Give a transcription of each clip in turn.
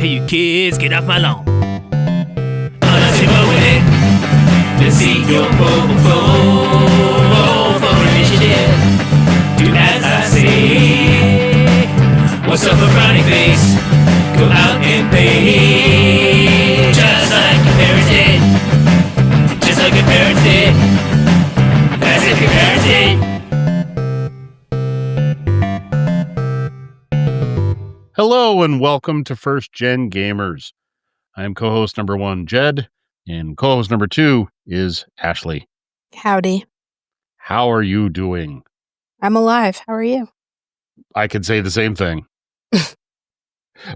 Hey, you kids, get off my lawn. Unless you're mowing it, let's see your mobile phone for initiative. Do as I say. What's up, a frowny face? Go out and play. Just like your parents did. Just like your parents did. As if your parents did. Hello and welcome to First Gen Gamers. I am co-host number 1, Jed, and co-host number 2 is Ashley. Howdy. How are you doing? I'm alive. How are you? I could say the same thing.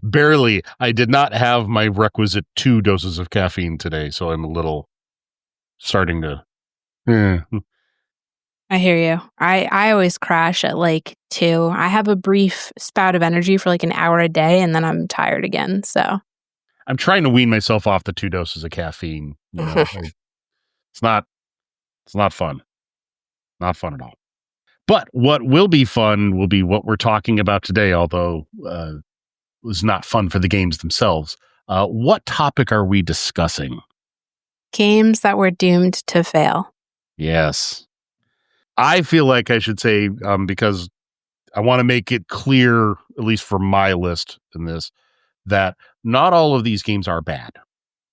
Barely. I did not have my requisite 2 doses of caffeine today, so I'm a little starting to... I hear you. I always crash at like 2. I have a brief spout of energy for like an hour a day, and then I'm tired again. So I'm trying to wean myself off the 2 doses of caffeine. You know? It's not fun. Not fun at all. But what will be fun will be what we're talking about today, although it was not fun for the games themselves. What topic are we discussing? games that were doomed to fail. Yes. I feel like I should say, because I want to make it clear, at least for my list in this, that not all of these games are bad.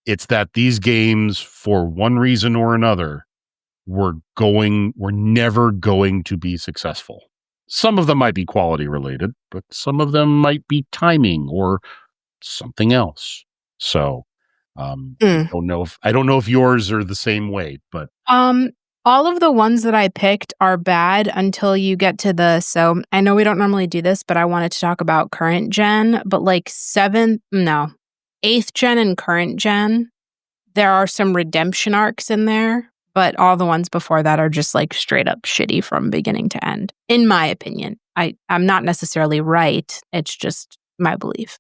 It's that these games, for one reason or another, were never going to be successful. Some of them might be quality related, but some of them might be timing or something else. So, I don't know if yours are the same way, but all of the ones that I picked are bad until you get to so I know we don't normally do this, but I wanted to talk about current gen, but like 8th gen and current gen, there are some redemption arcs in there, but all the ones before that are just like straight up shitty from beginning to end, in my opinion. I'm not necessarily right. It's just my belief.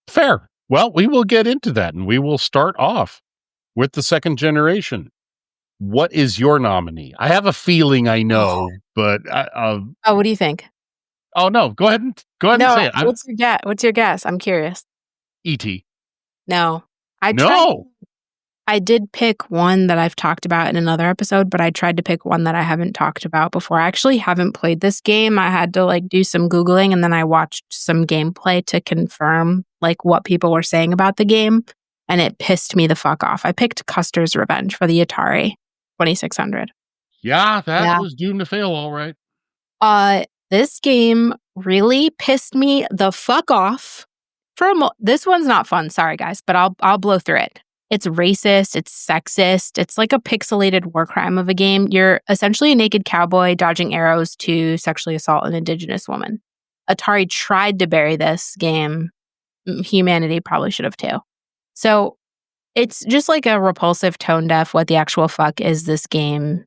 Fair. Well, we will get into that, and we will start off with the second generation. What is your nominee? I have a feeling I know, but what do you think? Oh no, go ahead and say it. What's your guess? I'm curious. E.T. No. No. I did pick one that I've talked about in another episode, but I tried to pick one that I haven't talked about before. I actually haven't played this game. I had to like do some Googling, and then I watched some gameplay to confirm like what people were saying about the game, and it pissed me the fuck off. I picked Custer's Revenge for the Atari 2600. Yeah, that was doomed to fail, all right. This game really pissed me the fuck off. This one's not fun, sorry guys, but I'll blow through it. It's racist, it's sexist, it's like a pixelated war crime of a game. You're essentially a naked cowboy dodging arrows to sexually assault an indigenous woman. Atari tried to bury this game. Humanity probably should have too. So it's just like a repulsive, tone deaf, what the actual fuck is this game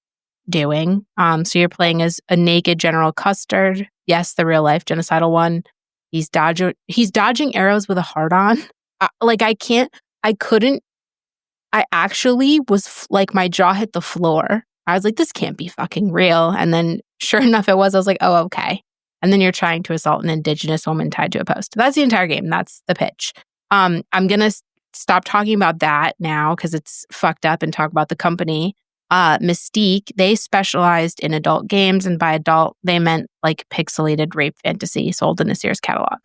doing? So you're playing as a naked General Custer. Yes, the real life genocidal one. He's dodging arrows with a heart on. I actually was like, my jaw hit the floor. I was like, this can't be fucking real. And then sure enough, it was. I was like, oh, okay. And then you're trying to assault an indigenous woman tied to a post. That's the entire game. That's the pitch. I'm going to stop talking about that now because it's fucked up and talk about the company. Mystique, they specialized in adult games. And by adult, they meant like pixelated rape fantasy sold in a Sears catalog.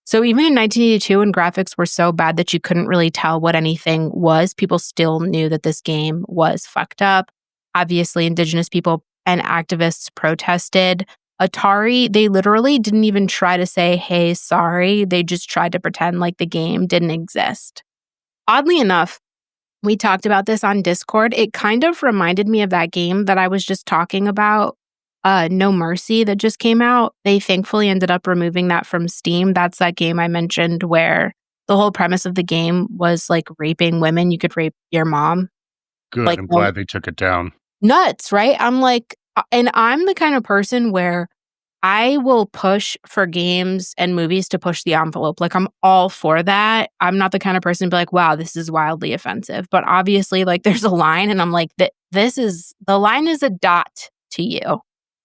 So even in 1982, when graphics were so bad that you couldn't really tell what anything was, people still knew that this game was fucked up. Obviously, indigenous people and activists protested. Atari, they literally didn't even try to say, hey, sorry. They just tried to pretend like the game didn't exist. Oddly enough, we talked about this on Discord. It kind of reminded me of that game that I was just talking about. No Mercy that just came out. They thankfully ended up removing that from Steam. That's that game I mentioned where the whole premise of the game was like raping women. You could rape your mom. Good. Like, I'm glad they took it down. Nuts, right? I'm like, and I'm the kind of person where I will push for games and movies to push the envelope. Like, I'm all for that. I'm not the kind of person to be like, wow, this is wildly offensive. But obviously, like, there's a line, and I'm like, the line is a dot to you.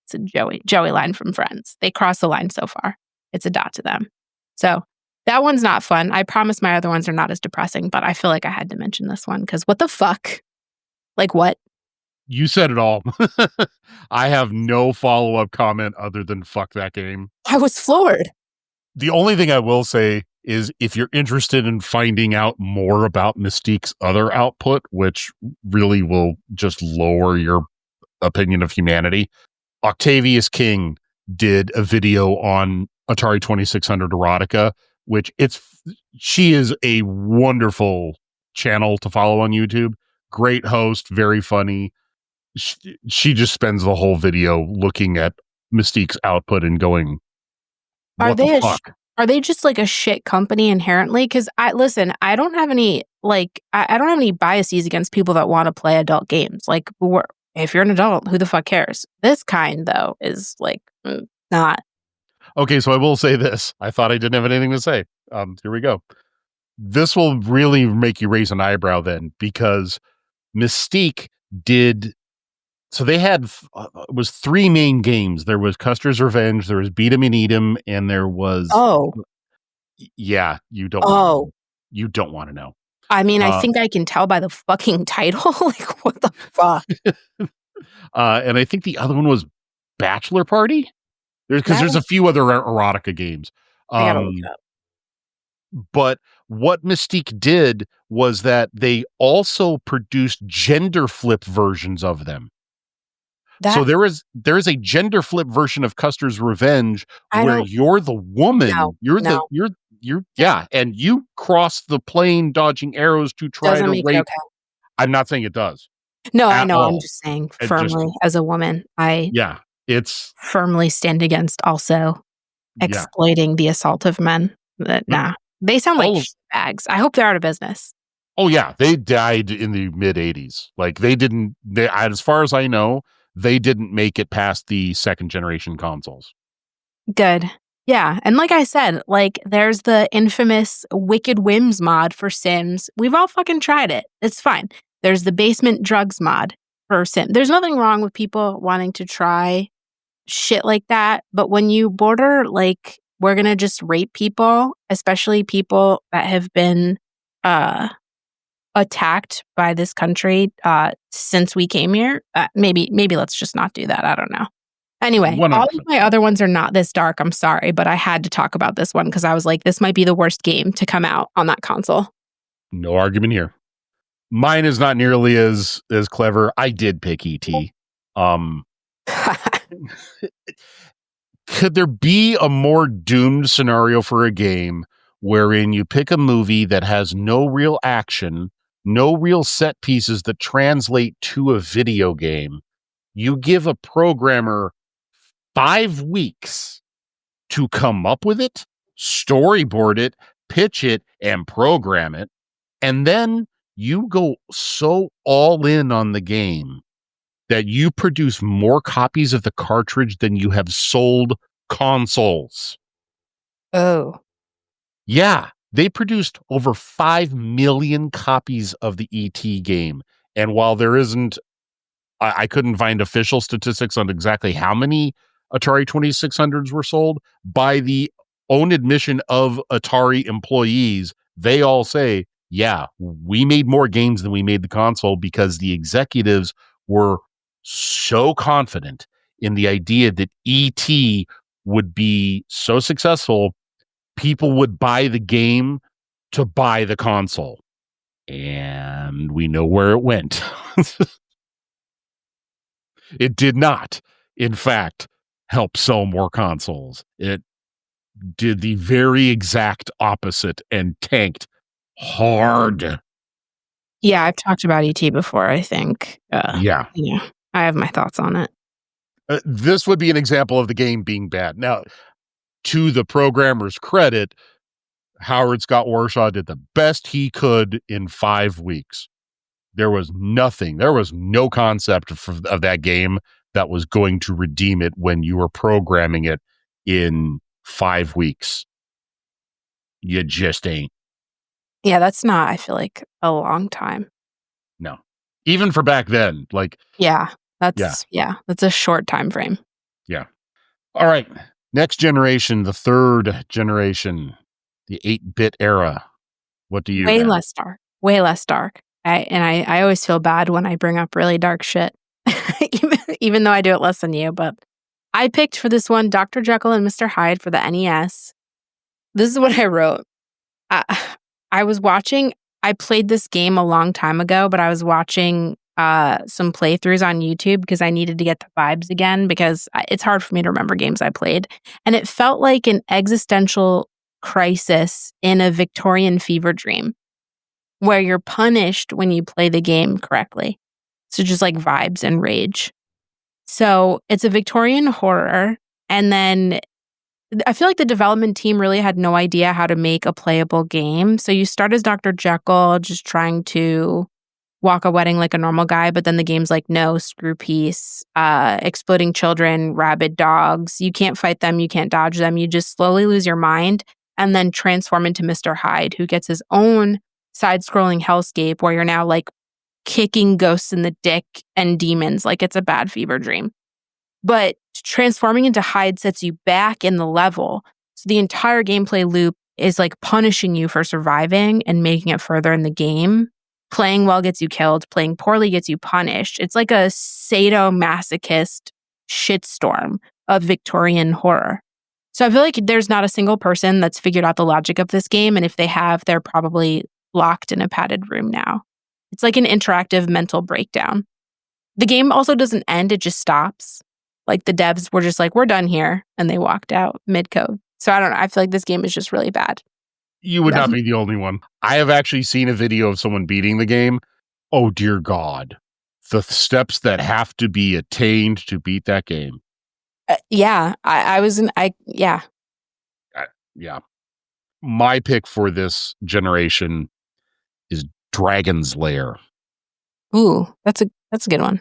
It's a Joey line from Friends. They cross the line so far. It's a dot to them. So That one's not fun. I promise my other ones are not as depressing, but I feel like I had to mention this one because what the fuck? Like what? You said it all. I have no follow-up comment other than fuck that game. I was floored. The only thing I will say is if you're interested in finding out more about Mystique's other output, which really will just lower your opinion of humanity, Octavius King did a video on Atari 2600 Erotica, which she is a wonderful channel to follow on YouTube. Great host, very funny. She just spends the whole video looking at Mystique's output and going, what the fuck? Are they just like a shit company inherently? Because I don't have any I don't have any biases against people that want to play adult games. Like, if you're an adult, who the fuck cares? This kind though is like not. Okay, so I will say this. I thought I didn't have anything to say. Here we go. This will really make you raise an eyebrow then, because Mystique did. So they had it was 3 main games. There was Custer's Revenge, there was Beat 'em and Eat 'em, and there was yeah, you don't want to know. I mean, I think I can tell by the fucking title. Like, what the fuck? And I think the other one was Bachelor Party. There's a few other erotica games. I gotta look it up. But what Mystique did was that they also produced gender flip versions of them. So there is a gender flip version of Custer's Revenge where you're the woman. And you cross the plane dodging arrows to try to rape. Okay. I'm not saying it does. No, I know. I'm just saying firmly as a woman, it's firmly stand against also exploiting the assault of men. Nah, they sound like bags. I hope they're out of business. Oh yeah, they died in the mid 80s. Like as far as I know, they didn't make it past the 2nd generation consoles. Good. Yeah. And like I said, like there's the infamous Wicked Whims mod for Sims. We've all fucking tried it. It's fine. There's the Basement Drugs mod for Sims. There's nothing wrong with people wanting to try shit like that. But when you border, like, we're going to just rape people, especially people that have been attacked by this country since we came here, maybe let's just not do that. I don't know. Anyway, 100%. All of my other ones are not this dark. I'm sorry, but I had to talk about this one because I was like, this might be the worst game to come out on that console. No argument here. Mine is not nearly as clever. I did pick E.T. Could there be a more doomed scenario for a game wherein you pick a movie that has no real action, no real set pieces that translate to a video game? You give a programmer 5 weeks to come up with it, storyboard it, pitch it, and program it. And then you go so all in on the game that you produce more copies of the cartridge than you have sold consoles. Oh. Yeah, they produced over 5 million copies of the E.T. game. And while there isn't, I couldn't find official statistics on exactly how many Atari 2600s were sold. By the own admission of Atari employees, they all say, yeah, we made more games than we made the console because the executives were so confident in the idea that E.T. would be so successful, people would buy the game to buy the console. And we know where it went. It did not, in fact, help sell more consoles. It did the very exact opposite and tanked hard. Yeah, I've talked about E.T. before, I think. Yeah, I have my thoughts on it. This would be an example of the game being bad. Now, to the programmer's credit, Howard Scott Warshaw did the best he could in 5 weeks. There was no concept of that game that was going to redeem it when you were programming it in 5 weeks. You just ain't. Yeah, that's not, I feel like, a long time. No. Even for back then, like. That's a short time frame. Yeah. All right. Next generation, the 3rd generation, the 8-bit era. What do you Way have? less dark. Way less dark. I always feel bad when I bring up really dark shit, even though I do it less than you. But I picked for this one Dr. Jekyll and Mr. Hyde for the NES. This is what I wrote. I was watching. I played this game a long time ago, but I was watching some playthroughs on YouTube because I needed to get the vibes again because it's hard for me to remember games I played. And it felt like an existential crisis in a Victorian fever dream where you're punished when you play the game correctly. So just like vibes and rage. So it's a Victorian horror. And then I feel like the development team really had no idea how to make a playable game. So you start as Dr. Jekyll, just trying to walk a wedding like a normal guy, but then the game's like, no, screw peace, exploding children, rabid dogs. You can't fight them, you can't dodge them. You just slowly lose your mind and then transform into Mr. Hyde, who gets his own side-scrolling hellscape where you're now like kicking ghosts in the dick and demons like it's a bad fever dream. But transforming into Hyde sets you back in the level. So the entire gameplay loop is like punishing you for surviving and making it further in the game. Playing well gets you killed. Playing poorly gets you punished. It's like a sadomasochist shitstorm of Victorian horror. So I feel like there's not a single person that's figured out the logic of this game. And if they have, they're probably locked in a padded room now. It's like an interactive mental breakdown. The game also doesn't end. It just stops. Like the devs were just like, we're done here. And they walked out mid-code. So I don't know. I feel like this game is just really bad. You would not be the only one. I have actually seen a video of someone beating the game. Oh, dear God. The steps that have to be attained to beat that game. Yeah. Yeah. Yeah. My pick for this generation is Dragon's Lair. Ooh, that's a good one.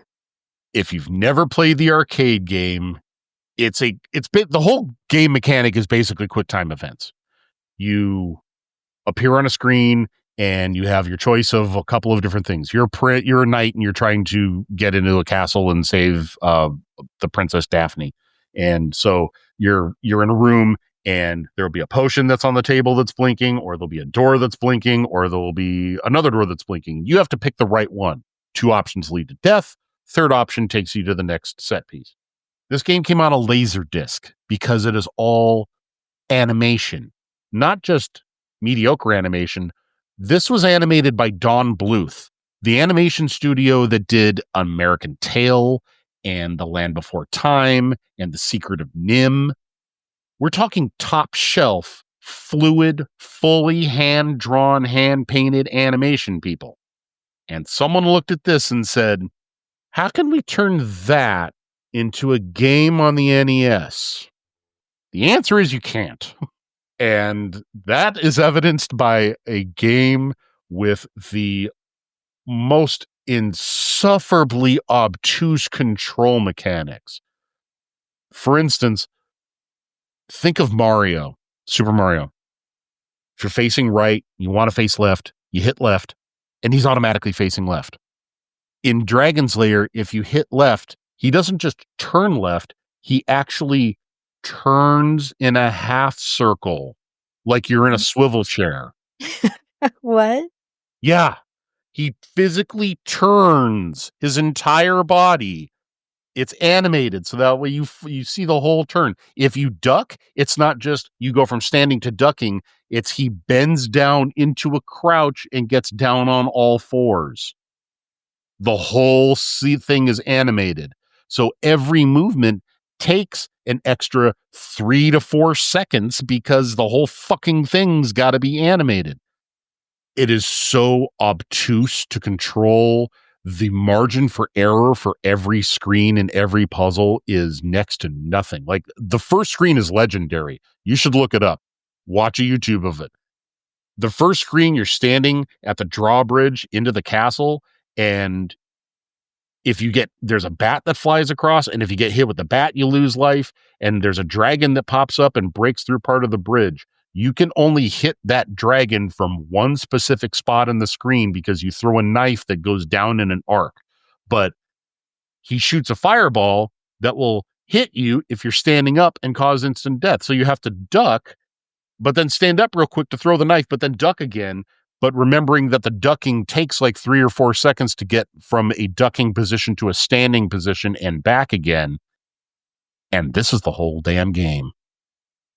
If you've never played the arcade game, the whole game mechanic is basically quick time events. You appear on a screen and you have your choice of a couple of different things. You're a knight and you're trying to get into a castle and save the Princess Daphne. And so you're in a room and there'll be a potion that's on the table that's blinking, or there'll be a door that's blinking, or there'll be another door that's blinking. You have to pick the right one. 2 options lead to death. Third option takes you to the next set piece. This game came on a laser disc because it is all animation, not just mediocre animation. This was animated by Don Bluth, the animation studio that did American Tail and The Land Before Time and The Secret of Nim. We're talking top shelf, fluid, fully hand-drawn, hand-painted animation, people. And someone looked at this and said, how can we turn that into a game on the NES? The answer is you can't. And that is evidenced by a game with the most insufferably obtuse control mechanics. For instance, think of Mario, Super Mario. If you're facing right, you want to face left, you hit left, and he's automatically facing left. In Dragon's Lair, if you hit left, he doesn't just turn left, he actually turns in a half circle, like you're in a swivel chair. What? Yeah. He physically turns his entire body. It's animated, so that way you see the whole turn. If you duck, it's not just you go from standing to ducking. It's he bends down into a crouch and gets down on all fours. The whole thing is animated. So every movement takes an extra 3 to 4 seconds because the whole fucking thing's got to be animated. It is so obtuse to control. The margin for error for every screen and every puzzle is next to nothing. Like, the first screen is legendary. You should look it up. Watch a YouTube of it. The first screen, you're standing at the drawbridge into the castle, and there's a bat that flies across, and if you get hit with the bat, you lose life, and there's a dragon that pops up and breaks through part of the bridge. You can only hit that dragon from one specific spot in the screen because you throw a knife that goes down in an arc. But he shoots a fireball that will hit you if you're standing up and cause instant death. So you have to duck, but then stand up real quick to throw the knife, but then duck again. But remembering that the ducking takes like 3 or 4 seconds to get from a ducking position to a standing position and back again. And this is the whole damn game.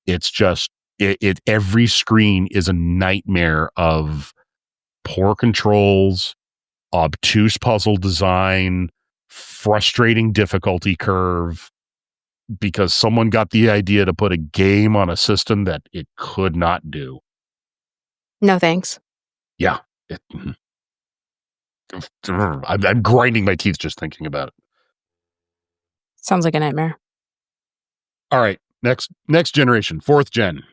It's just, every screen is a nightmare of poor controls, obtuse puzzle design, frustrating difficulty curve, because someone got the idea to put a game on a system that it could not do. No thanks. Yeah. I'm grinding my teeth just thinking about it. Sounds like a nightmare. All right. Next generation, 4th gen.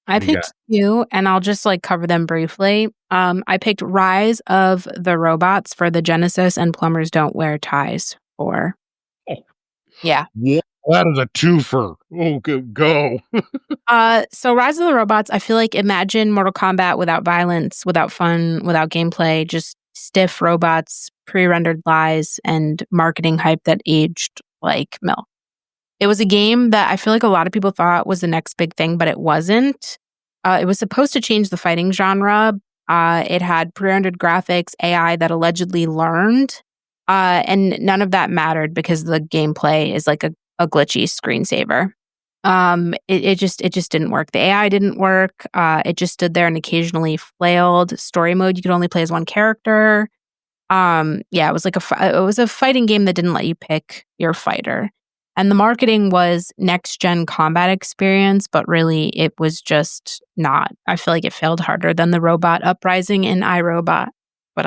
I picked 2, and I'll just like cover them briefly. I picked Rise of the Robots for the Genesis and Plumbers Don't Wear Ties for. Oh. Yeah. That is a twofer. Oh, go. So Rise of the Robots, I feel like imagine Mortal Kombat without violence, without fun, without gameplay, just stiff robots, pre-rendered lies, and marketing hype that aged like milk. It was a game that I feel like a lot of people thought was the next big thing, but it wasn't. It was supposed to change the fighting genre. It had pre-rendered graphics, AI that allegedly learned, and none of that mattered because the gameplay is like a glitchy screensaver. It just didn't work. The AI didn't work. It just stood there and occasionally flailed. Story mode, you could only play as one character. It was like it was a fighting game that didn't let you pick your fighter. And the marketing was next-gen combat experience, but really it was just not. I feel like it failed harder than the Robot Uprising in iRobot, but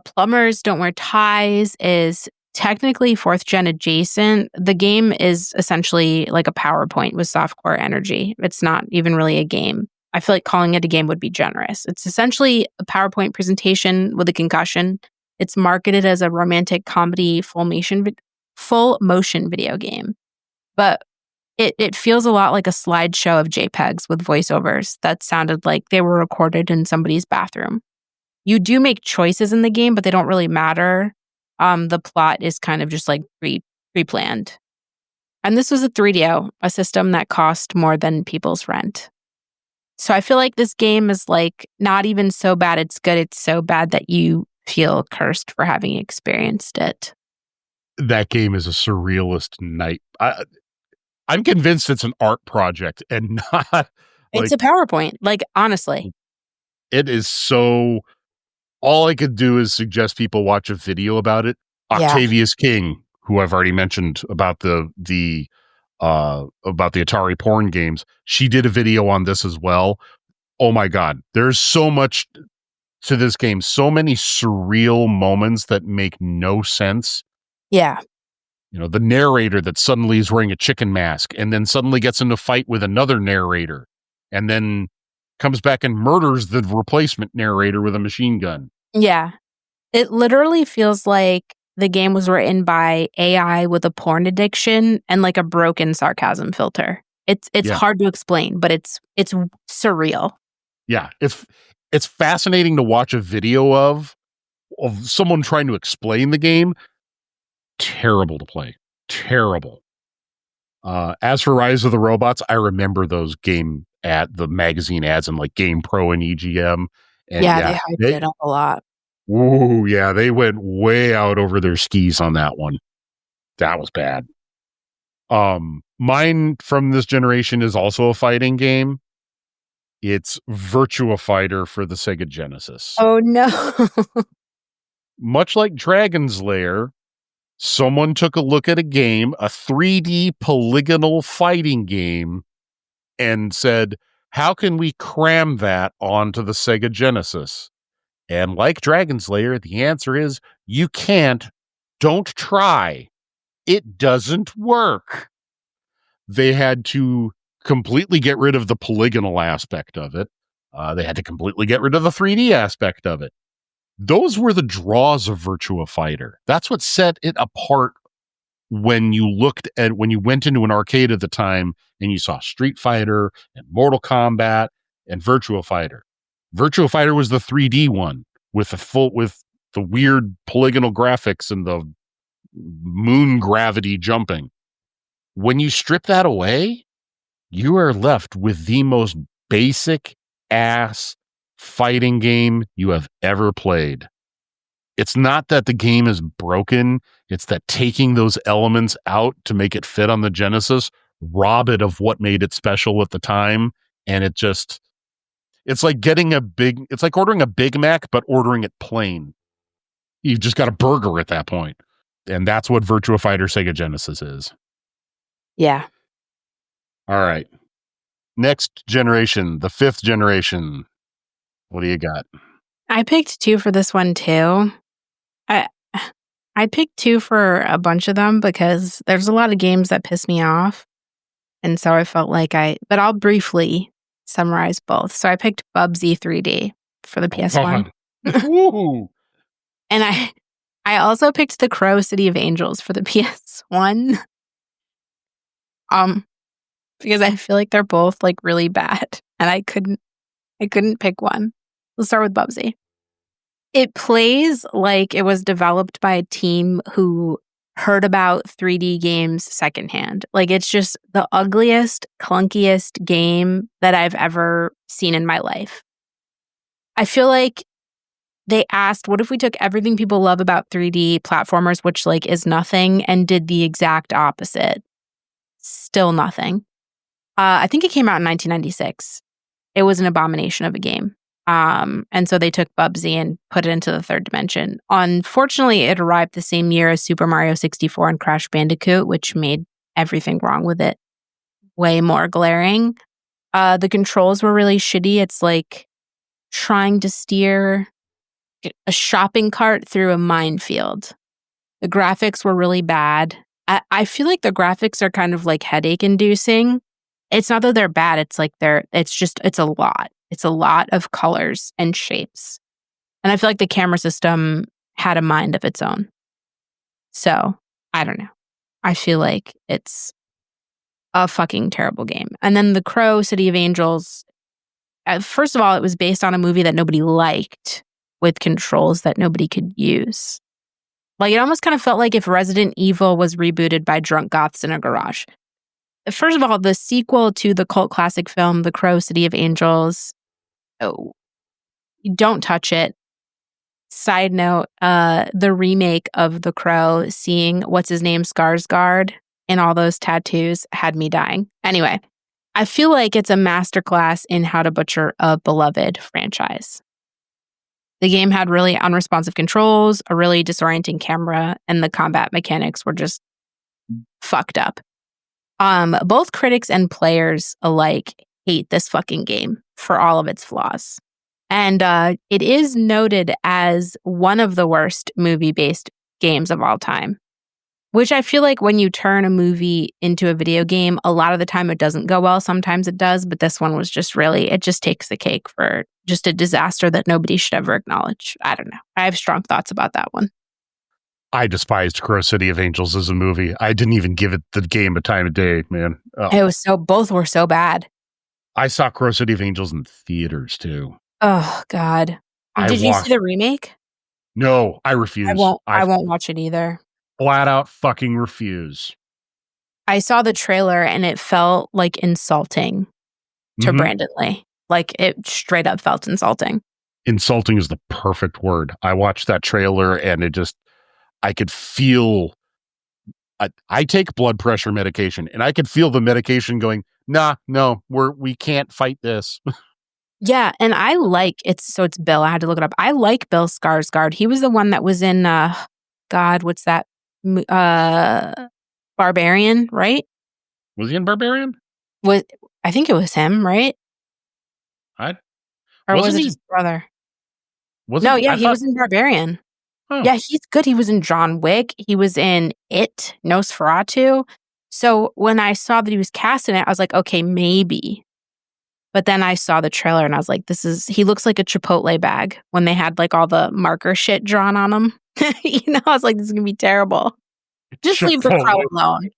Plumbers Don't Wear Ties is technically 4th gen adjacent. The game is essentially like a PowerPoint with softcore energy. It's not even really a game. I feel like calling it a game would be generous. It's essentially a PowerPoint presentation with a concussion. It's marketed as a romantic comedy full motion video game. But it feels a lot like a slideshow of JPEGs with voiceovers that sounded like they were recorded in somebody's bathroom. You do make choices in the game, but they don't really matter. The plot is kind of just like pre-planned. And this was a 3DO, a system that cost more than people's rent. So I feel like this game is like not even so bad it's good. It's so bad that you feel cursed for having experienced it. That game is a surrealist night. I'm convinced it's an art project and not. It's a PowerPoint. Like, honestly. It is so. All I could do is suggest people watch a video about it. Octavius King, who I've already mentioned about the Atari porn games, she did a video on this as well. Oh my God, there's so much to this game. So many surreal moments that make no sense. Yeah. You know, the narrator that suddenly is wearing a chicken mask and then suddenly gets in a fight with another narrator and then comes back and murders the replacement narrator with a machine gun. Yeah. It literally feels like the game was written by AI with a porn addiction and like a broken sarcasm filter. It's hard to explain, but it's surreal. Yeah. It's fascinating to watch a video of someone trying to explain the game. Terrible to play. Terrible. As for Rise of the Robots, I remember those the magazine ads in like Game Pro and EGM. And they hyped it up a lot. Ooh, yeah, they went way out over their skis on that one. That was bad. Mine from this generation is also a fighting game. It's Virtua Fighter for the Sega Genesis. Oh no. Much like Dragon's Lair, someone took a look at a 3D polygonal fighting game, and said, how can we cram that onto the Sega Genesis? And like Dragon's Lair, the answer is, you can't. Don't try. It doesn't work. They had to completely get rid of the polygonal aspect of it. They had to completely get rid of the 3D aspect of it. Those were the draws of Virtua Fighter. That's what set it apart when you went into an arcade at the time and you saw Street Fighter and Mortal Kombat and Virtua Fighter. Virtua Fighter was the 3D one with the weird polygonal graphics and the moon gravity jumping. When you strip that away, you are left with the most basic ass fighting game you have ever played. It's not that the game is broken. It's that taking those elements out to make it fit on the Genesis, rob it of what made it special at the time. And it's like it's like ordering a Big Mac, but ordering it plain. You've just got a burger at that point. And that's what Virtua Fighter Sega Genesis is. Yeah. All right. Next generation, the 5th generation. What do you got? I picked 2 for this one too. I picked 2 for a bunch of them because there's a lot of games that piss me off. And so I felt like but I'll briefly summarize both. So I picked Bubsy 3D for the PS1. Woo! And I also picked The Crow City of Angels for the PS1. Because I feel like they're both like really bad and I couldn't pick one. Let's start with Bubsy. It plays like it was developed by a team who heard about 3D games secondhand. Like it's just the ugliest, clunkiest game that I've ever seen in my life. I feel like they asked, what if we took everything people love about 3D platformers, which like is nothing, and did the exact opposite? Still nothing. I think it came out in 1996. It was an abomination of a game. And so they took Bubsy and put it into the 3rd dimension. Unfortunately, it arrived the same year as Super Mario 64 and Crash Bandicoot, which made everything wrong with it way more glaring. The controls were really shitty. It's like trying to steer a shopping cart through a minefield. The graphics were really bad. I feel like the graphics are kind of like headache inducing. It's not that they're bad. It's like it's a lot. It's a lot of colors and shapes. And I feel like the camera system had a mind of its own. So, I don't know. I feel like it's a fucking terrible game. And then The Crow City of Angels, first of all, it was based on a movie that nobody liked with controls that nobody could use. Like, it almost kind of felt like if Resident Evil was rebooted by drunk goths in a garage. First of all, the sequel to the cult classic film, The Crow City of Angels, don't touch it. Side note, the remake of The Crow, seeing what's his name, Skarsgård, and all those tattoos had me dying. Anyway, I feel like it's a masterclass in how to butcher a beloved franchise. The game had really unresponsive controls, a really disorienting camera, and the combat mechanics were just fucked up. Both critics and players alike hate this fucking game for all of its flaws. And it is noted as one of the worst movie-based games of all time. Which I feel like when you turn a movie into a video game, a lot of the time it doesn't go well. Sometimes it does, but this one was just really, it just takes the cake for just a disaster that nobody should ever acknowledge. I don't know. I have strong thoughts about that one. I despised Crow City of Angels as a movie. I didn't even give it the game a time of day, man. Oh. It was both were so bad. I saw Crow City of Angels in theaters too. Oh, God. Did you see the remake? No, I refuse. I won't watch it either. Flat out fucking refuse. I saw the trailer and it felt like insulting to Brandon Lee. Like it straight up felt insulting. Insulting is the perfect word. I watched that trailer and I could feel, I take blood pressure medication and I could feel the medication going, no, we can't fight this. Yeah, and I like it's Bill. I had to look it up. I like Bill Skarsgård. He was the one that was in God, what's that? Barbarian, right? Was he in Barbarian? I think it was him, right? Or was it his brother? He was in Barbarian. Oh. Yeah, he's good. He was in John Wick. He was in It, Nosferatu. So when I saw that he was cast in it, I was like, okay, maybe. But then I saw the trailer and I was like, he looks like a Chipotle bag when they had like all the marker shit drawn on him. I was like, this is going to be terrible. Just leave the Crow alone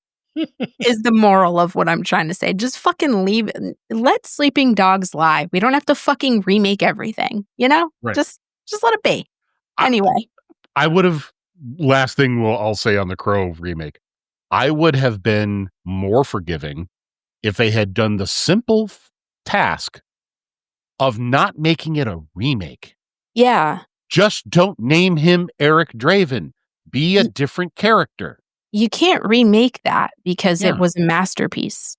is the moral of what I'm trying to say. Just fucking leave it. Let sleeping dogs lie. We don't have to fucking remake everything, Right. Just let it be. Anyway. I would have, last thing I'll say on the Crow remake, I would have been more forgiving if they had done the simple task of not making it a remake. Yeah. Just don't name him Eric Draven. Be a different character. You can't remake that because Yeah. it was a masterpiece.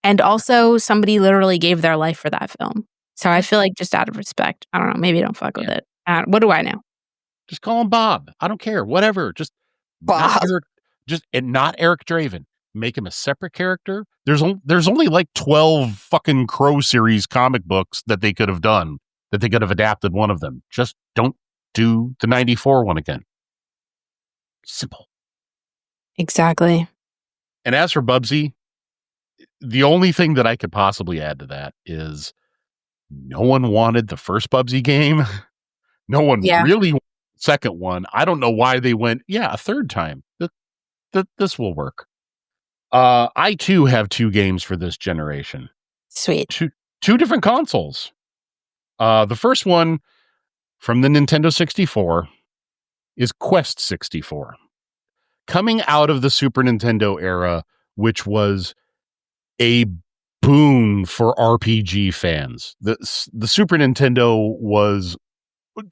And also, somebody literally gave their life for that film. So I feel like just out of respect, I don't know, maybe don't fuck with it. What do I know? Just call him Bob. I don't care. Whatever. Just Bob. not Eric Draven. Make him a separate character. There's only like 12 fucking Crow series comic books that they could have done, that they could have adapted one of them. Just don't do the 94 one again. Simple. Exactly. And as for Bubsy, the only thing that I could possibly add to that is no one wanted the first Bubsy game. No one really wanted the second one. I don't know why they went, a third time. This will work. I too have 2 games for this generation. Sweet. Two different consoles. The first one from the Nintendo 64 is Quest 64. Coming out of the Super Nintendo era, which was a boon for RPG fans. The Super Nintendo was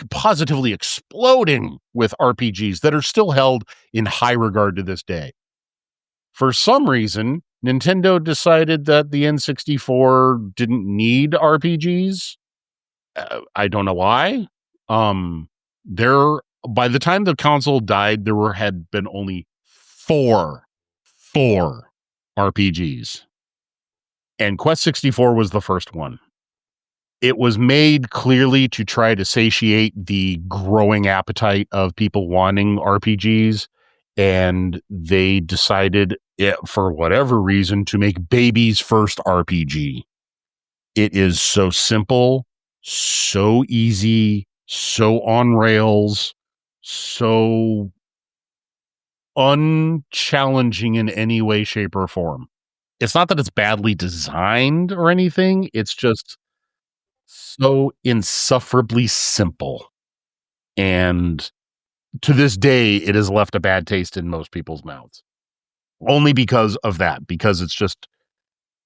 positively exploding with RPGs that are still held in high regard to this day. For some reason, Nintendo decided that the N64 didn't need RPGs. I don't know why. By the time the console died, there had been only four RPGs. And Quest 64 was the first one. It was made clearly to try to satiate the growing appetite of people wanting RPGs. And they decided, for whatever reason, to make baby's first RPG. It is so simple, so easy, so on rails, so unchallenging in any way, shape, or form. It's not that it's badly designed or anything. It's just so insufferably simple. And to this day, it has left a bad taste in most people's mouths. Only because of that, because it's just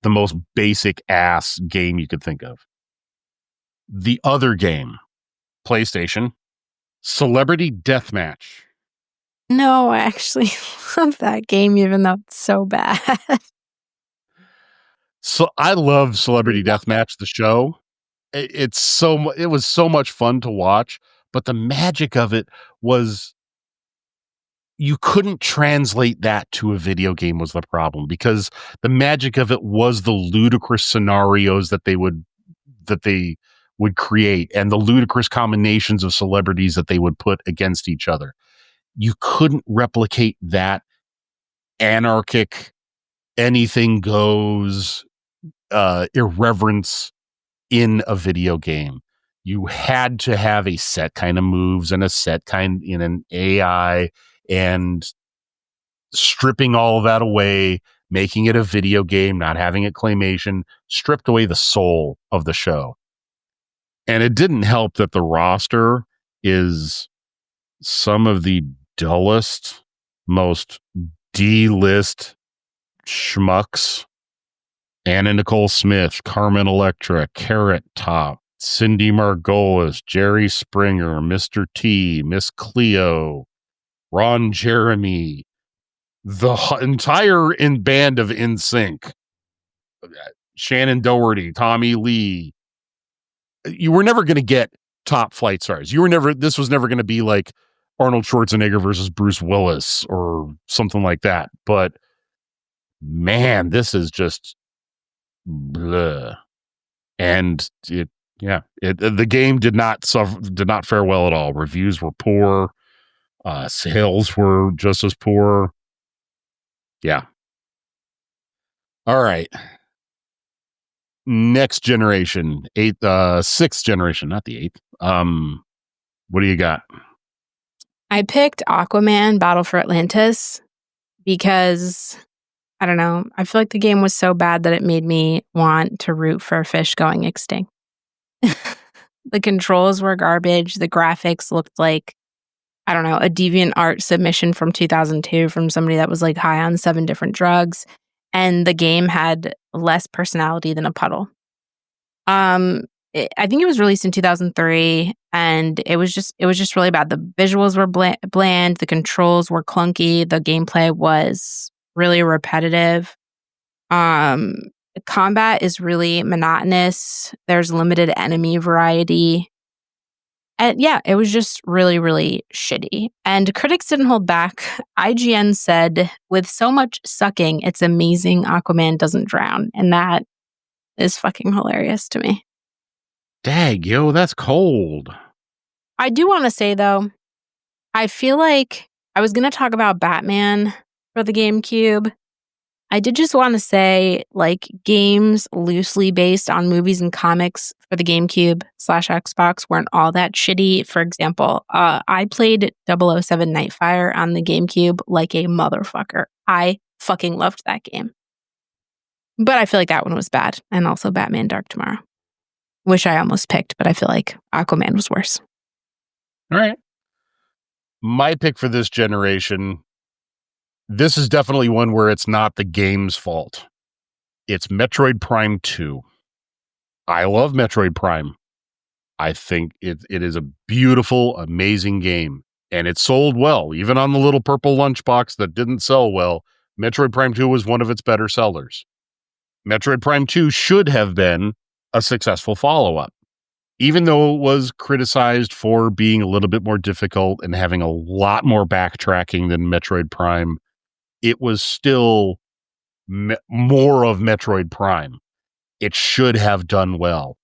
the most basic ass game you could think of. The other game, PlayStation, Celebrity Deathmatch. No, I actually love that game, even though it's so bad. So I love Celebrity Deathmatch, the show. It was so much fun to watch, but the magic of it was you couldn't translate that to a video game was the problem, because the magic of it was the ludicrous scenarios that they would create and the ludicrous combinations of celebrities that they would put against each other. You couldn't replicate that anarchic, anything goes, irreverence in a video game. You had to have a set kind of moves and a set kind in an AI, and stripping all of that away, making it a video game, not having it claymation, stripped away the soul of the show. And it didn't help that the roster is some of the dullest, most D-list schmucks. Anna Nicole Smith, Carmen Electra, Carrot Top, Cindy Margolis, Jerry Springer, Mr. T, Miss Cleo, Ron Jeremy, the entire band of NSYNC, Shannon Doherty, Tommy Lee. You were never going to get top flight stars. This was never going to be like Arnold Schwarzenegger versus Bruce Willis or something like that. But man, this is just bleh. And the game did not fare well at all. Reviews were poor. Sales were just as poor. Yeah. All right. Next generation, sixth generation, not the eighth. What do you got? I picked Aquaman Battle for Atlantis because, I don't know, I feel like the game was so bad that it made me want to root for a fish going extinct. The controls were garbage. The graphics looked like, I don't know, a DeviantArt submission from 2002 from somebody that was like high on 7 different drugs. and the game had less personality than a puddle. I think it was released in 2003, and it was just really bad. The visuals were bland, the controls were clunky, the gameplay was really repetitive. Combat is really monotonous. There's limited enemy variety. And yeah, it was just really, really shitty. And critics didn't hold back. IGN said, with so much sucking, it's amazing Aquaman doesn't drown. And that is fucking hilarious to me. Dag, yo, that's cold. I do want to say, though, I feel like I was going to talk about Batman for the GameCube. I did just want to say, like, games loosely based on movies and comics for the GameCube/Xbox weren't all that shitty. For example, I played 007 Nightfire on the GameCube like a motherfucker. I fucking loved that game. But I feel like that one was bad. And also Batman Dark Tomorrow, which I almost picked, but I feel like Aquaman was worse. All right. My pick for this generation, this is definitely one where it's not the game's fault. It's Metroid Prime 2. I love Metroid Prime. I think it is a beautiful, amazing game. And it sold well. Even on the little purple lunchbox that didn't sell well, Metroid Prime 2 was one of its better sellers. Metroid Prime 2 should have been a successful follow-up. Even though it was criticized for being a little bit more difficult and having a lot more backtracking than Metroid Prime, it was still more of Metroid Prime. It should have done well.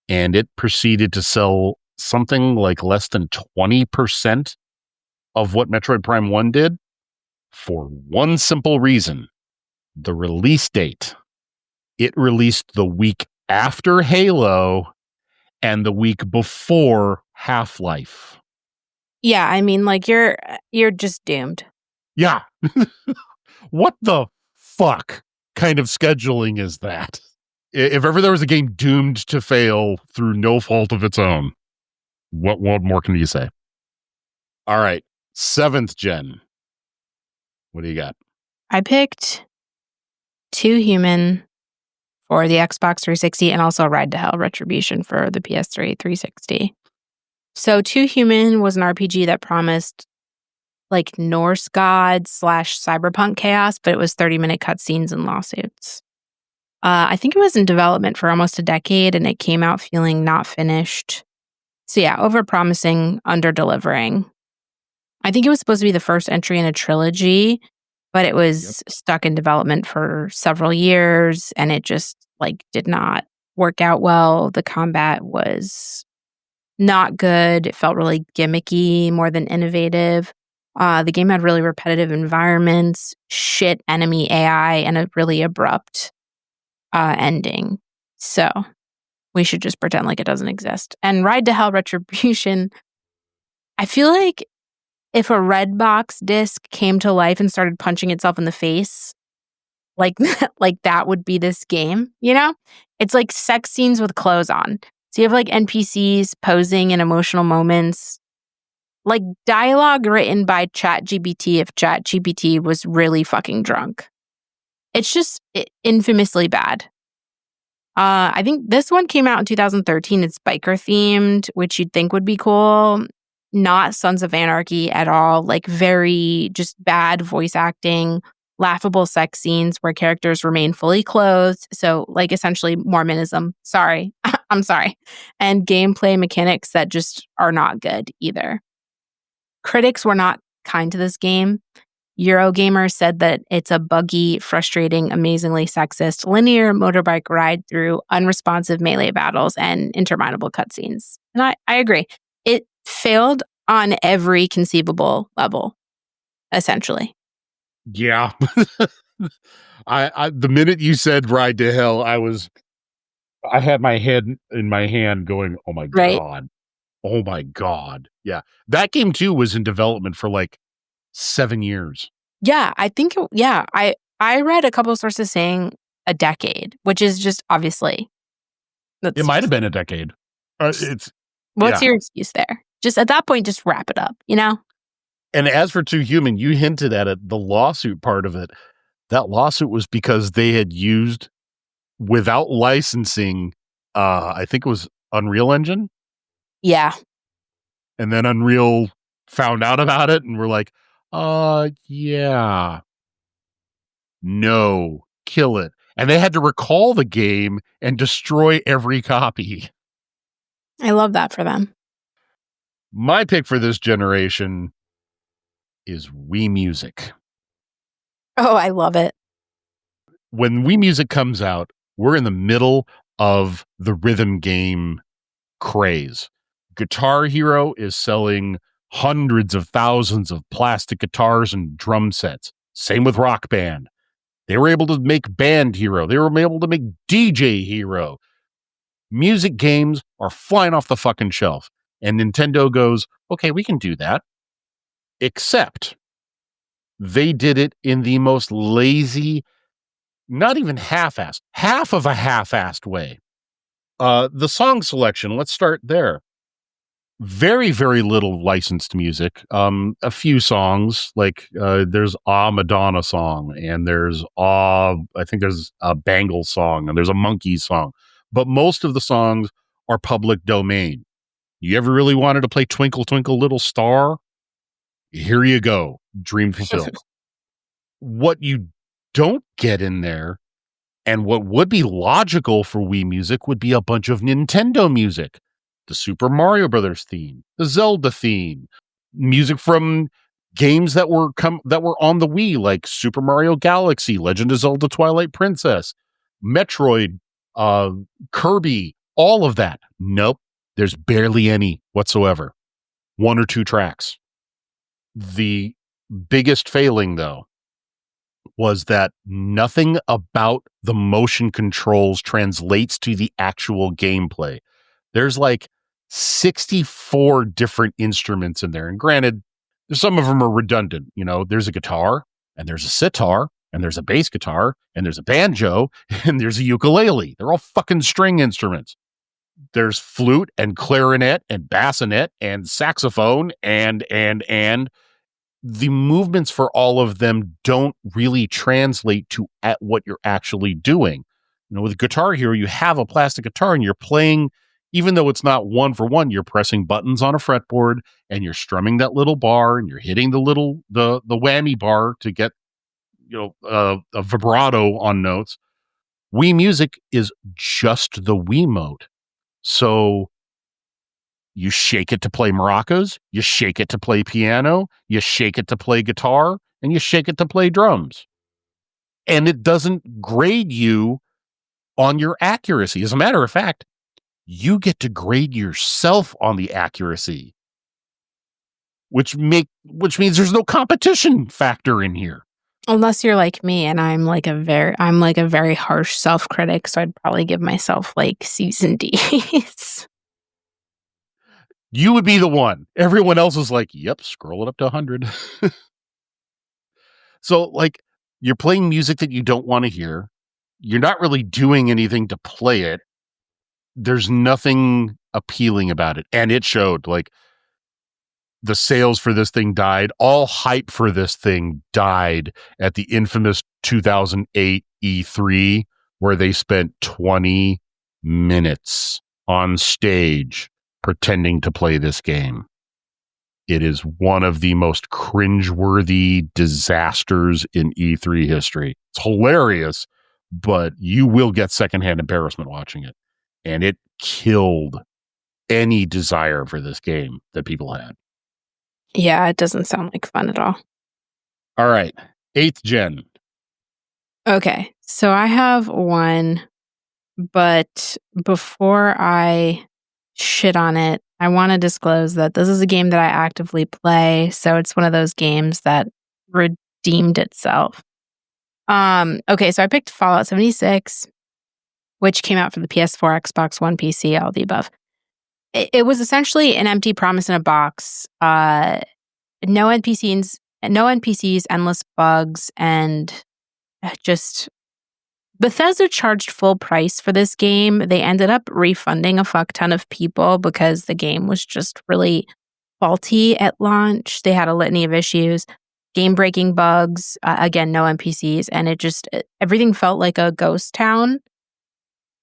And it proceeded to sell something like less than 20% of what Metroid Prime 1 did for one simple reason. The release date. It released the week after Halo and the week before Half-Life. Yeah, I mean, like, you're just doomed. Yeah. What the fuck kind of scheduling is that? If ever there was a game doomed to fail through no fault of its own, what more can you say? All right. 7th gen. What do you got? I picked 2 Human for the Xbox 360 and also Ride to Hell Retribution for the PS3 360. So 2 Human was an RPG that promised like Norse god / cyberpunk chaos, but it was 30-minute cutscenes and lawsuits. I think it was in development for almost a decade and it came out feeling not finished. So yeah, over-promising, under-delivering. I think it was supposed to be the first entry in a trilogy, but it was stuck in development for several years and it just like did not work out well. The combat was not good. It felt really gimmicky more than innovative. The game had really repetitive environments, shit enemy AI, and a really abrupt ending. So we should just pretend like it doesn't exist. And Ride to Hell Retribution, I feel like if a Redbox disc came to life and started punching itself in the face, like that would be this game, you know? It's like sex scenes with clothes on. So you have like NPCs posing in emotional moments, like dialogue written by ChatGPT if ChatGPT was really fucking drunk. It's just infamously bad. I think this one came out in 2013. It's biker themed, which you'd think would be cool. Not Sons of Anarchy at all. Like very just bad voice acting, laughable sex scenes where characters remain fully clothed. So like essentially Mormonism. Sorry. I'm sorry. And gameplay mechanics that just are not good either. Critics were not kind to this game. Eurogamer said that it's a buggy, frustrating, amazingly sexist, linear motorbike ride through unresponsive melee battles and interminable cutscenes. And I agree. It failed on every conceivable level, essentially. Yeah. I the minute you said Ride to Hell, I had my head in my hand going, oh my Right? God. Oh my God. Yeah. That game too was in development for like 7 years. Yeah, I think, I read a couple of sources saying a decade, which is just obviously. It might have been a decade. What's your excuse there? Just at that point, just wrap it up, you know? And as for 2 Human, you hinted at it, the lawsuit part of it. That lawsuit was because they had used, without licensing, I think it was Unreal Engine. Yeah. And then Unreal found out about it and were like, yeah, no, kill it. And they had to recall the game and destroy every copy. I love that for them. My pick for this generation is Wii Music. Oh, I love it. When Wii Music comes out, we're in the middle of the rhythm game craze. Guitar Hero is selling hundreds of thousands of plastic guitars and drum sets. Same with Rock Band. They were able to make Band Hero. They were able to make DJ Hero. Music games are flying off the fucking shelf. And Nintendo goes, okay, we can do that. Except they did it in the most lazy, not even half of a half-assed way. The song selection, let's start there. Very, very little licensed music. A few songs, like there's a Madonna song, and there's I think there's a Bangles song, and there's a Monkees song. But most of the songs are public domain. You ever really wanted to play Twinkle Twinkle Little Star? Here you go. Dream fulfilled. What you don't get in there, and what would be logical for Wii Music, would be a bunch of Nintendo music. The Super Mario Brothers theme, the Zelda theme, music from games that were on the Wii, like Super Mario Galaxy, Legend of Zelda Twilight Princess, Metroid, Kirby, all of that. Nope, there's barely any whatsoever. One or two tracks. The biggest failing, though, was that nothing about the motion controls translates to the actual gameplay. There's like 64 different instruments in there. And granted, some of them are redundant. You know, there's a guitar, and there's a sitar, and there's a bass guitar, and there's a banjo, and there's a ukulele. They're all fucking string instruments. There's flute and clarinet and bassinet and saxophone and the movements for all of them don't really translate to at what you're actually doing. You know, with Guitar Hero, you have a plastic guitar and you're playing, even though it's not one for one, you're pressing buttons on a fretboard and you're strumming that little bar and you're hitting the whammy bar to get, a vibrato on notes. Wii Music is just the Wiimote. So you shake it to play maracas, you shake it to play piano, you shake it to play guitar, and you shake it to play drums. And it doesn't grade you on your accuracy. As a matter of fact, you get to grade yourself on the accuracy, which means there's no competition factor in here. Unless you're like me and I'm like a very harsh self-critic, so I'd probably give myself like C's and D's. You would be the one. Everyone else is like, yep, scroll it up to 100. So, like, you're playing music that you don't want to hear. You're not really doing anything to play it. There's nothing appealing about it. And it showed, like, the sales for this thing died. All hype for this thing died at the infamous 2008 E3, where they spent 20 minutes on stage pretending to play this game. It is one of the most cringeworthy disasters in E3 history. It's hilarious, but you will get secondhand embarrassment watching it. And it killed any desire for this game that people had. Yeah, it doesn't sound like fun at all. All right, 8th gen. Okay, so I have one, but before I shit on it, I want to disclose that this is a game that I actively play, so it's one of those games that redeemed itself. Okay, so I picked Fallout 76, which came out for the PS4, Xbox One, PC, all the above. It was essentially an empty promise in a box. No NPCs, endless bugs, and just Bethesda charged full price for this game. They ended up refunding a fuck ton of people because the game was just really faulty at launch. They had a litany of issues. game-breaking bugs. Again, no NPCs, and everything felt like a ghost town.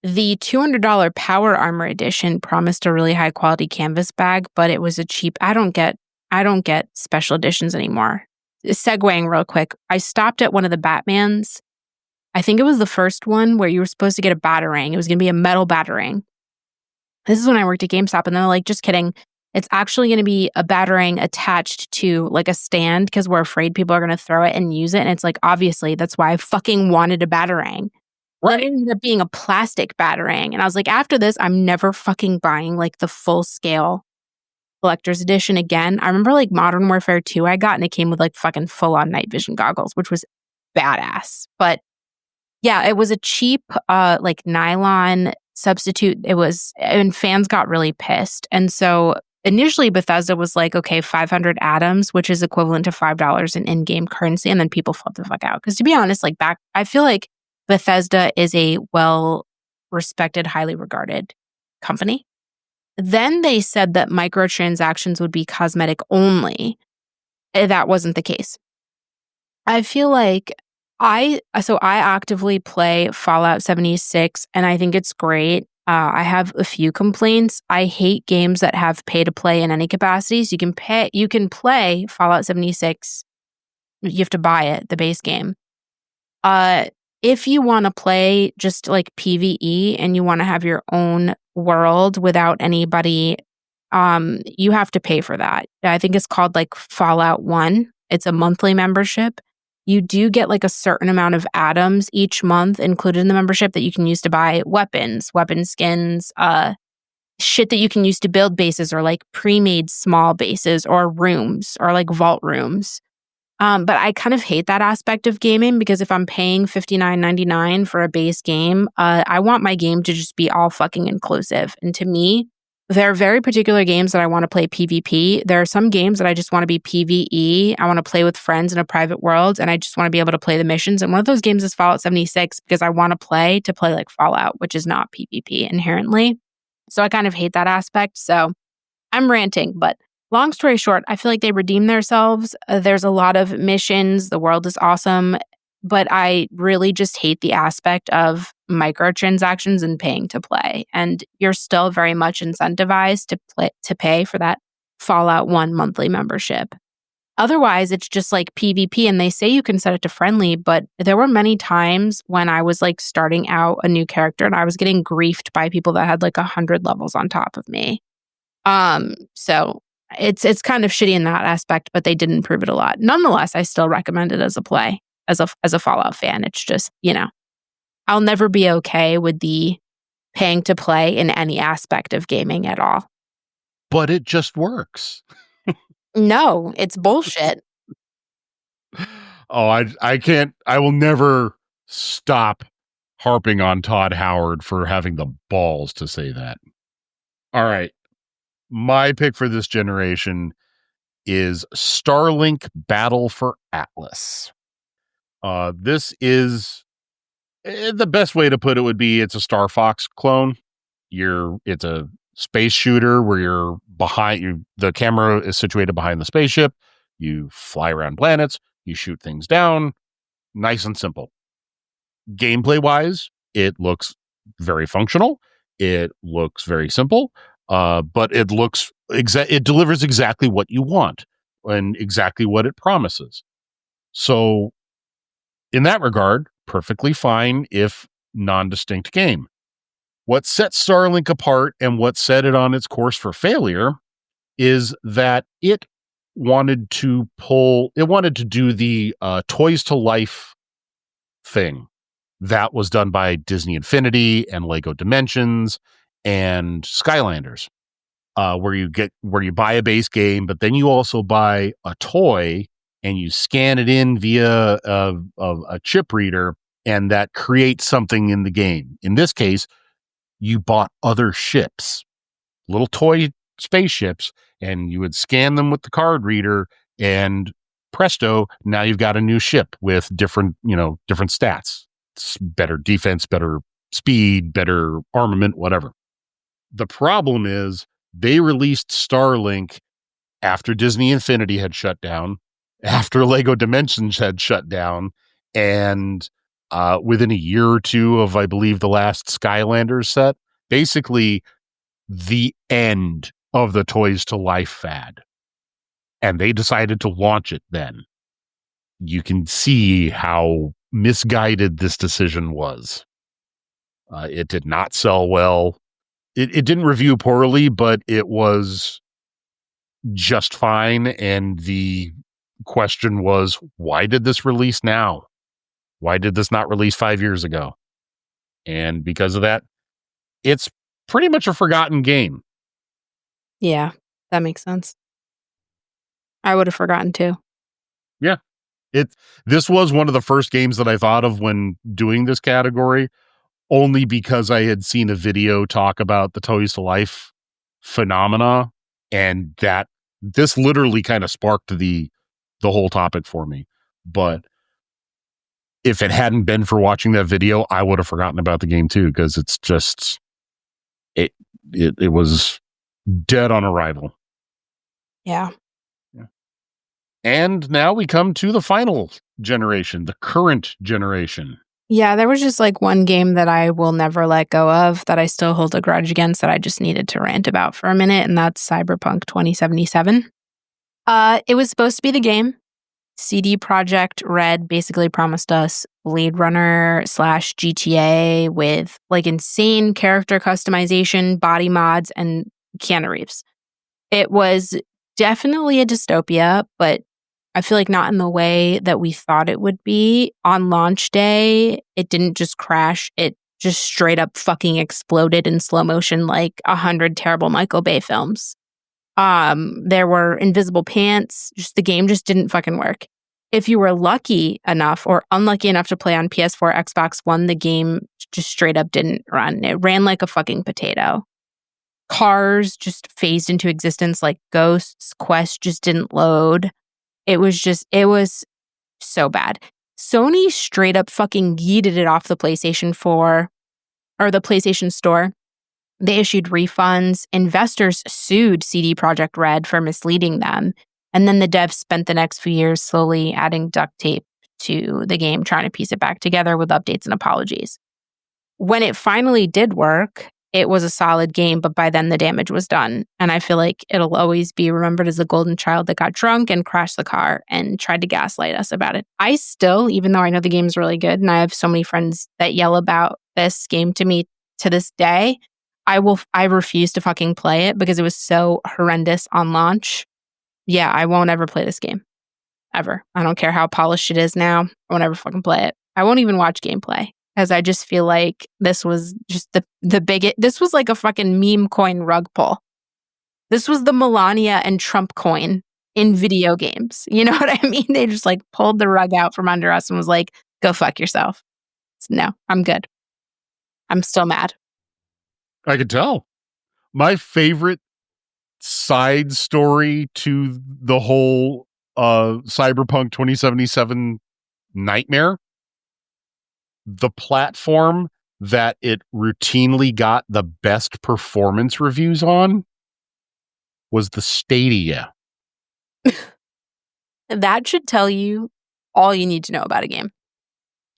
The $200 Power Armor Edition promised a really high-quality canvas bag, but it was a cheap. I don't get special editions anymore. Segueing real quick, I stopped at one of the Batmans. I think it was the first one where you were supposed to get a Batarang. It was going to be a metal Batarang. This is when I worked at GameStop, and they're like, just kidding. It's actually going to be a Batarang attached to like a stand because we're afraid people are going to throw it and use it. And it's like, obviously, that's why I fucking wanted a Batarang. Right. It ended up being a plastic Batarang. And I was like, after this, I'm never fucking buying like the full scale collector's edition again. I remember like Modern Warfare 2 I got, and it came with like fucking full on night vision goggles, which was badass. But yeah, it was a cheap like nylon substitute. And fans got really pissed. And so initially Bethesda was like, okay, 500 atoms, which is equivalent to $5 in in-game currency. And then people flipped the fuck out. Because to be honest, I feel like Bethesda is a well-respected, highly regarded company. Then they said that microtransactions would be cosmetic only. That wasn't the case. I feel like I actively play Fallout 76, and I think it's great. I have a few complaints. I hate games that have pay to play in any capacity. So you can play Fallout 76. You have to buy it, the base game. If you want to play just like PvE and you want to have your own world without anybody, you have to pay for that. I think it's called like Fallout 1. It's a monthly membership. You do get like a certain amount of atoms each month included in the membership that you can use to buy weapon skins, shit that you can use to build bases, or like pre-made small bases or rooms or like vault rooms. But I kind of hate that aspect of gaming, because if I'm paying $59.99 for a base game, I want my game to just be all fucking inclusive. And to me, there are very particular games that I want to play PvP. There are some games that I just want to be PvE. I want to play with friends in a private world, and I just want to be able to play the missions. And one of those games is Fallout 76, because I want to play like Fallout, which is not PvP inherently. So I kind of hate that aspect. So I'm ranting, but long story short, I feel like they redeemed themselves. There's a lot of missions. The world is awesome. But I really just hate the aspect of microtransactions and paying to play. And you're still very much incentivized to pay for that Fallout 1 monthly membership. Otherwise, it's just like PvP, and they say you can set it to friendly, but there were many times when I was like starting out a new character and I was getting griefed by people that had like 100 levels on top of me. So it's kind of shitty in that aspect, but they did improve it a lot. Nonetheless, I still recommend it as a play, as a Fallout fan. It's just, I'll never be okay with the paying to play in any aspect of gaming at all. But it just works. No, it's bullshit. Oh, I will never stop harping on Todd Howard for having the balls to say that. All right. My pick for this generation is Starlink Battle for Atlas. This is the best way to put it would be it's a Star Fox clone. It's a space shooter where you're behind you. The camera is situated behind the spaceship. You fly around planets. You shoot things down. Nice and simple. Gameplay wise, it looks very functional. It looks very simple. But it delivers exactly what you want and exactly what it promises. So in that regard, perfectly fine if non-distinct game. What sets Starlink apart and what set it on its course for failure is that it wanted to do the Toys to Life thing that was done by Disney Infinity and Lego Dimensions and Skylanders, where you buy a base game, but then you also buy a toy and you scan it in via a chip reader, and that creates something in the game. In this case, you bought other ships, little toy spaceships, and you would scan them with the card reader, and presto, now you've got a new ship with different stats. It's better defense, better speed, better armament, whatever. The problem is they released Starlink after Disney Infinity had shut down, after Lego Dimensions had shut down, and within a year or two of, I believe, the last Skylanders set, basically the end of the Toys to Life fad. And they decided to launch it then. You can see how misguided this decision was. It did not sell well. It didn't review poorly, but it was just fine. And the question was, why did this release now? Why did this not release 5 years ago? And because of that, it's pretty much a forgotten game. Yeah, that makes sense. I would have forgotten too. Yeah. This was one of the first games that I thought of when doing this category, only because I had seen a video talk about the Toys to Life phenomena, and that this literally kind of sparked the whole topic for me. But if it hadn't been for watching that video, I would have forgotten about the game too, because it's just it was dead on arrival. Yeah. And now we come to the final generation, the current generation. Yeah, there was just like one game that I will never let go of that I still hold a grudge against that I just needed to rant about for a minute, and that's Cyberpunk 2077. It was supposed to be the game. CD Projekt Red basically promised us Blade Runner / GTA with like insane character customization, body mods, and Keanu Reeves. It was definitely a dystopia, but I feel like not in the way that we thought it would be. On launch day, it didn't just crash. It just straight up fucking exploded in slow motion like 100 terrible Michael Bay films. There were invisible pants. Just the game just didn't fucking work. If you were lucky enough or unlucky enough to play on PS4, Xbox One, the game just straight up didn't run. It ran like a fucking potato. Cars just phased into existence like ghosts. Quest just didn't load. It was so bad. Sony straight up fucking yeeted it off the PlayStation 4 or the PlayStation Store. They issued refunds. Investors sued CD Projekt Red for misleading them. And then the devs spent the next few years slowly adding duct tape to the game, trying to piece it back together with updates and apologies. When it finally did work, it was a solid game, but by then the damage was done. And I feel like it'll always be remembered as the golden child that got drunk and crashed the car and tried to gaslight us about it. I still, even though I know the game's really good, and I have so many friends that yell about this game to me to this day, I refuse to fucking play it because it was so horrendous on launch. Yeah, I won't ever play this game. Ever. I don't care how polished it is now. I won't ever fucking play it. I won't even watch gameplay. Because I just feel like this was just the biggest. This was like a fucking meme coin rug pull. This was the Melania and Trump coin in video games. You know what I mean? They just like pulled the rug out from under us and was like, go fuck yourself. So, no, I'm good. I'm still mad. I could tell. My favorite side story to the whole Cyberpunk 2077 nightmare, the platform that it routinely got the best performance reviews on was the Stadia. That should tell you all you need to know about a game.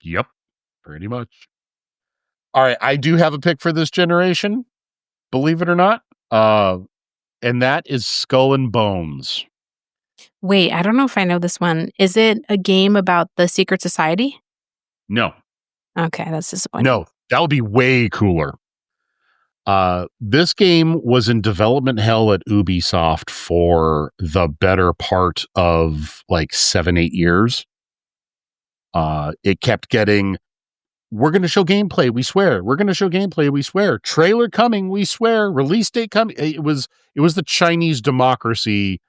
Yep, pretty much. All right, I do have a pick for this generation, believe it or not. And that is Skull and Bones. Wait, I don't know if I know this one. Is it a game about the secret society? No. Okay, that's disappointing. No, that would be way cooler. This game was in development hell at Ubisoft for the better part of like 7-8 years. It kept getting, we're going to show gameplay, we swear. We're going to show gameplay, we swear. Trailer coming, we swear. Release date coming. It was the Chinese democracy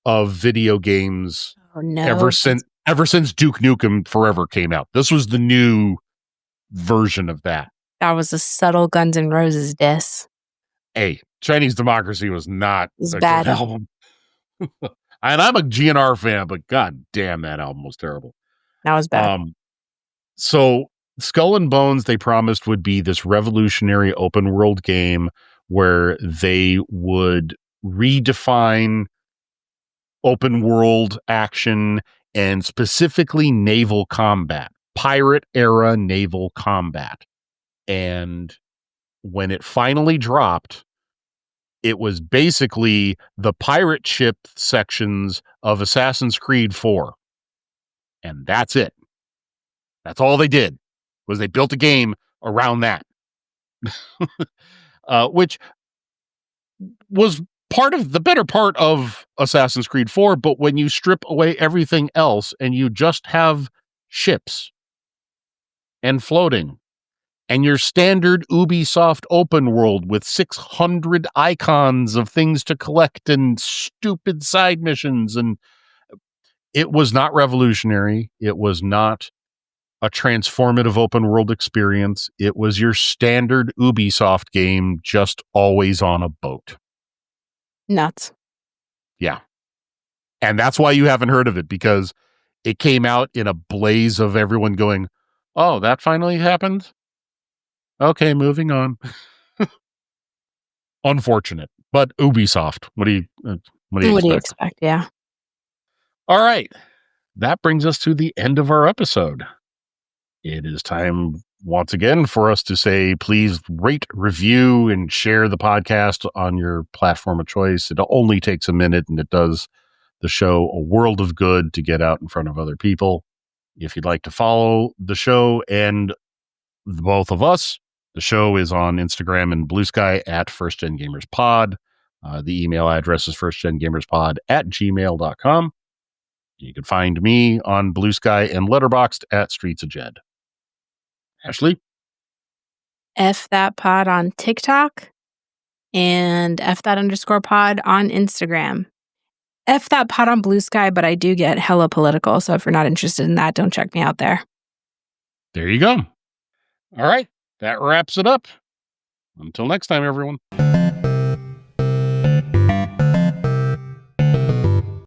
of video games. Oh, no. Ever since Duke Nukem Forever came out. This was the new version of that. That was a subtle Guns N' Roses diss. Hey, Chinese Democracy was not It's a bad. good album. And I'm a GNR fan, but god damn, that album was terrible. That was bad. So Skull and Bones, they promised, would be this revolutionary open world game where they would redefine open world action, and specifically naval combat, pirate era naval combat. And when it finally dropped, it was basically the pirate ship sections of Assassin's Creed 4. And that's it. That's all they did, was they built a game around that. Which was part of the better part of Assassin's Creed 4, but when you strip away everything else and you just have ships and floating and your standard Ubisoft open world with 600 icons of things to collect and stupid side missions, and it was not revolutionary. It was not a transformative open world experience. It was your standard Ubisoft game, just always on a boat. Nuts. Yeah. And that's why you haven't heard of it, because it came out in a blaze of everyone going, oh, that finally happened? Okay, moving on. Unfortunate, but Ubisoft. What do you expect? Yeah. All right. That brings us to the end of our episode. It is time once again for us to say, please rate, review, and share the podcast on your platform of choice. It only takes a minute, and it does the show a world of good to get out in front of other people. If you'd like to follow the show and both of us, the show is on Instagram and Blue Sky at FirstGenGamersPod. The email address is firstgengamerspod@gmail.com. You can find me on Blue Sky and Letterboxd at Streets of Jed. Ashley? F that pod on TikTok and F that _pod on Instagram. F that pod on Blue Sky, but I do get hella political. So if you're not interested in that, don't check me out there. There you go. All right. That wraps it up. Until next time, everyone.